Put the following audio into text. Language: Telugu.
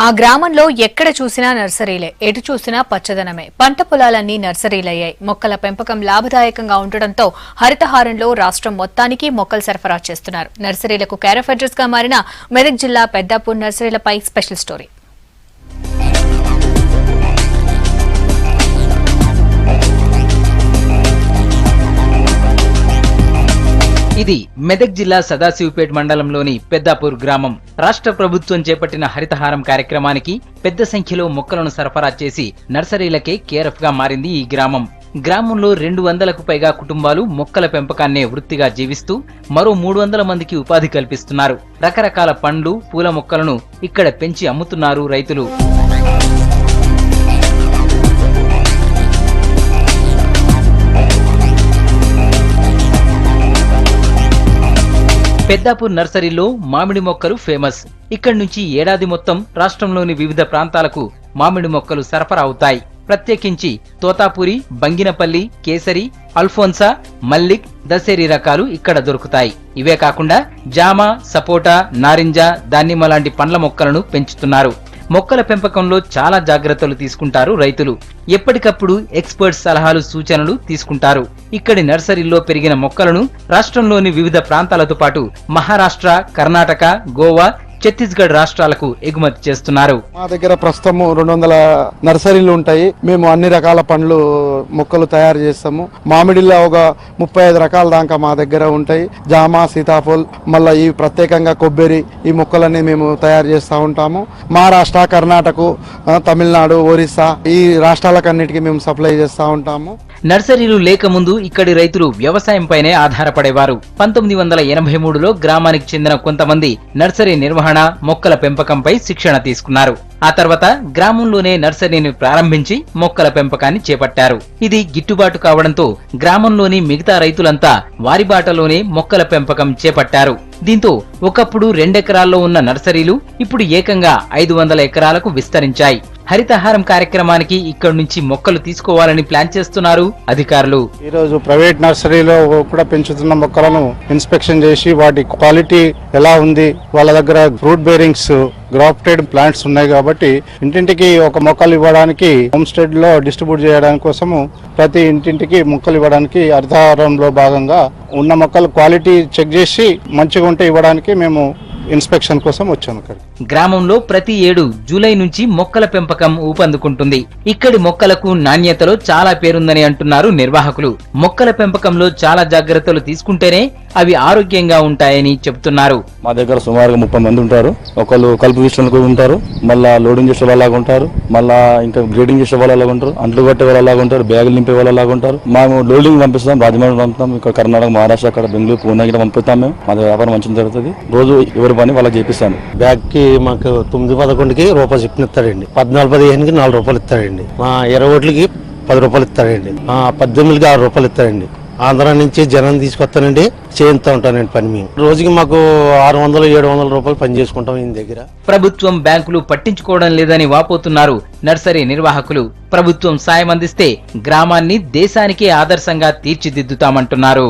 ఆ గ్రామంలో ఎక్కడ చూసినా నర్సరీలే, ఎటు చూసినా పచ్చదనమే. పంట పొలాలన్నీ నర్సరీలయ్యాయి. మొక్కల పెంపకం లాభదాయకంగా ఉండటంతో హరితహారంలో రాష్ట్రం మొత్తానికి మొక్కలు సరఫరా చేస్తున్నారు. నర్సరీలకు కేర్ ఆఫ్ అడ్రస్ గా మారిన మెదక్ జిల్లా పెద్దాపూర్ నర్సరీలపై స్పెషల్ స్టోరీ. ఇది మెదక్ జిల్లా సదాశివపేట్ మండలంలోని పెద్దాపూర్ గ్రామం. రాష్ట్ర ప్రభుత్వం చేపట్టిన హరితహారం కార్యక్రమానికి పెద్ద సంఖ్యలో మొక్కలను సరఫరా చేసి నర్సరీలకే కేరఫ్ గా మారింది ఈ గ్రామం. గ్రామంలో 200కు పైగా కుటుంబాలు మొక్కల పెంపకాన్నే వృత్తిగా జీవిస్తూ మరో 300 మందికి ఉపాధి కల్పిస్తున్నారు. రకరకాల పండ్లు, పూల మొక్కలను ఇక్కడ పెంచి అమ్ముతున్నారు రైతులు. పెద్దాపూర్ నర్సరీలో మామిడి మొక్కలు ఫేమస్. ఇక్కడి నుంచి ఏడాది మొత్తం రాష్ట్రంలోని వివిధ ప్రాంతాలకు మామిడి మొక్కలు సరఫరా అవుతాయి. ప్రత్యేకించి తోతాపురి, బంగినపల్లి, కేసరి, అల్ఫోన్సా, మల్లిక్, దశేరి రకాలు ఇక్కడ దొరుకుతాయి. ఇవే కాకుండా జామ, సపోటా, నారింజ, దానిమ్మ లాంటి పండ్ల మొక్కలను పెంచుతున్నారు. మొక్కల పెంపకంలో చాలా జాగ్రత్తలు తీసుకుంటారు రైతులు. ఎప్పటికప్పుడు ఎక్స్పర్ట్స్ సలహాలు, సూచనలు తీసుకుంటారు. ఇక్కడి నర్సరీల్లో పెరిగిన మొక్కలను రాష్ట్రంలోని వివిధ ప్రాంతాలతో పాటు మహారాష్ట్ర, కర్ణాటక, గోవా, ఛత్తీస్గఢ్ రాష్ట్రాలకు ఎగుమతి చేస్తున్నారు. మా దగ్గర ప్రస్తుతం 200 నర్సరీలు ఉంటాయి. మేము అన్ని రకాల పండ్లు మొక్కలు తయారు చేస్తాము. మామిడిలో ఒక 35 రకాల దాకా మా దగ్గర ఉంటాయి. జామ, సీతాఫల్, మళ్ళీ ఈ ప్రత్యేకంగా కొబ్బరి, ఈ మొక్కలన్నీ మేము తయారు చేస్తూ ఉంటాము. మహారాష్ట్ర, కర్ణాటక, తమిళనాడు, ఒరిస్సా ఈ రాష్ట్రాలకన్నిటికీ మేము సప్లై చేస్తూ ఉంటాము. నర్సరీలు లేకముందు ఇక్కడి రైతులు వ్యవసాయంపైనే ఆధారపడేవారు. 1983లో గ్రామానికి చెందిన కొంతమంది నర్సరీ నిర్వహణ, మొక్కల పెంపకంపై శిక్షణ తీసుకున్నారు. ఆ తర్వాత గ్రామంలోనే నర్సరీని ప్రారంభించి మొక్కల పెంపకాన్ని చేపట్టారు. ఇది గిట్టుబాటు కావడంతో గ్రామంలోని మిగతా రైతులంతా వారి బాటలోనే మొక్కల పెంపకం చేపట్టారు. దీంతో ఒకప్పుడు 2 ఎకరాల్లో ఉన్న నర్సరీలు ఇప్పుడు ఏకంగా 500 ఎకరాలకు విస్తరించాయి. హరితహారం కార్యక్రమానికి ఇక్కడి నుంచి మొక్కలు తీసుకోవాలని ప్లాన్ చేస్తున్నారు అధికారులు. ఈ రోజు ప్రైవేట్ నర్సరీలో కూడా పెంచుతున్న మొక్కలను ఇన్స్పెక్షన్ చేసి వాటి క్వాలిటీ ఎలా ఉంది, వాళ్ళ దగ్గర ఫ్రూట్ బేరింగ్స్, గ్రాఫ్టెడ్ ప్లాంట్స్ ఉన్నాయి కాబట్టి ఇంటింటికి ఒక మొక్కలు ఇవ్వడానికి, హోమ్ స్టేడ్ లో డిస్ట్రిబ్యూట్ చేయడానికి కోసము ప్రతి ఇంటింటికి మొక్కలు ఇవ్వడానికి హరితహారంలో భాగంగా ఉన్న మొక్కలు క్వాలిటీ చెక్ చేసి మంచిగా ఉంటే ఇవ్వడానికి మేము ఇన్స్పెక్షన్ కోసం వచ్చాము. గ్రామంలో ప్రతి ఏడు జూలై నుంచి మొక్కల పెంపకం ఊపందుకుంటుంది. ఇక్కడి మొక్కలకు నాణ్యతలో చాలా పేరుందని అంటున్నారు నిర్వాహకులు. మొక్కల పెంపకంలో చాలా జాగ్రత్తలు తీసుకుంటేనే అవి ఆరోగ్యంగా ఉంటాయని చెబుతున్నారు. మా దగ్గర సుమారుగా 30 మంది ఉంటారు. ఒకళ్ళు కలుపు విషయంలో ఉంటారు, మళ్ళా లోడింగ్ చేసే వాళ్ళలాగా ఉంటారు, మళ్ళా ఇంకా గ్రేడింగ్ చేసే వాళ్ళలాగా ఉంటారు, అంట్లు కట్టే వాళ్ళలాగా ఉంటారు, బ్యాగులు నింపే వాళ్ళలాగా ఉంటారు. మేము లోడింగ్ పంపిస్తాం, రాజమండ్రి పంపుతాం, ఇక్కడ కర్ణాటక, మహారాష్ట్ర, అక్కడ బెంగళూరు, పూణే పంపిస్తాం. మేము మా వ్యాపారం మంచిగా జరుగుతుంది. రోజు ఎవరి పని వాళ్ళకి చేపిస్తాను. బ్యాగ్ కి మాకు 9-11కి రూపాయలు చెప్పిన ఇస్తాడండి. 14-15కి 4 రూపాయలు ఇస్తాడండి. మా 20 ఓట్లకి 10 రూపాయలు ఇస్తాడండి. 18కి 6 రూపాయలు ఇస్తాడండి. ఆంధ్ర నుంచి జనం తీసుకొస్తానండి, చేయిస్తూ ఉంటానండి పని. మేము రోజుకి మాకు 600-700 రూపాయలు పని చేసుకుంటాం ఈయన దగ్గర. ప్రభుత్వం, బ్యాంకులు పట్టించుకోవడం లేదని వాపోతున్నారు నర్సరీ నిర్వాహకులు. ప్రభుత్వం సాయం అందిస్తే గ్రామాన్ని దేశానికే ఆదర్శంగా తీర్చిదిద్దుతామంటున్నారు.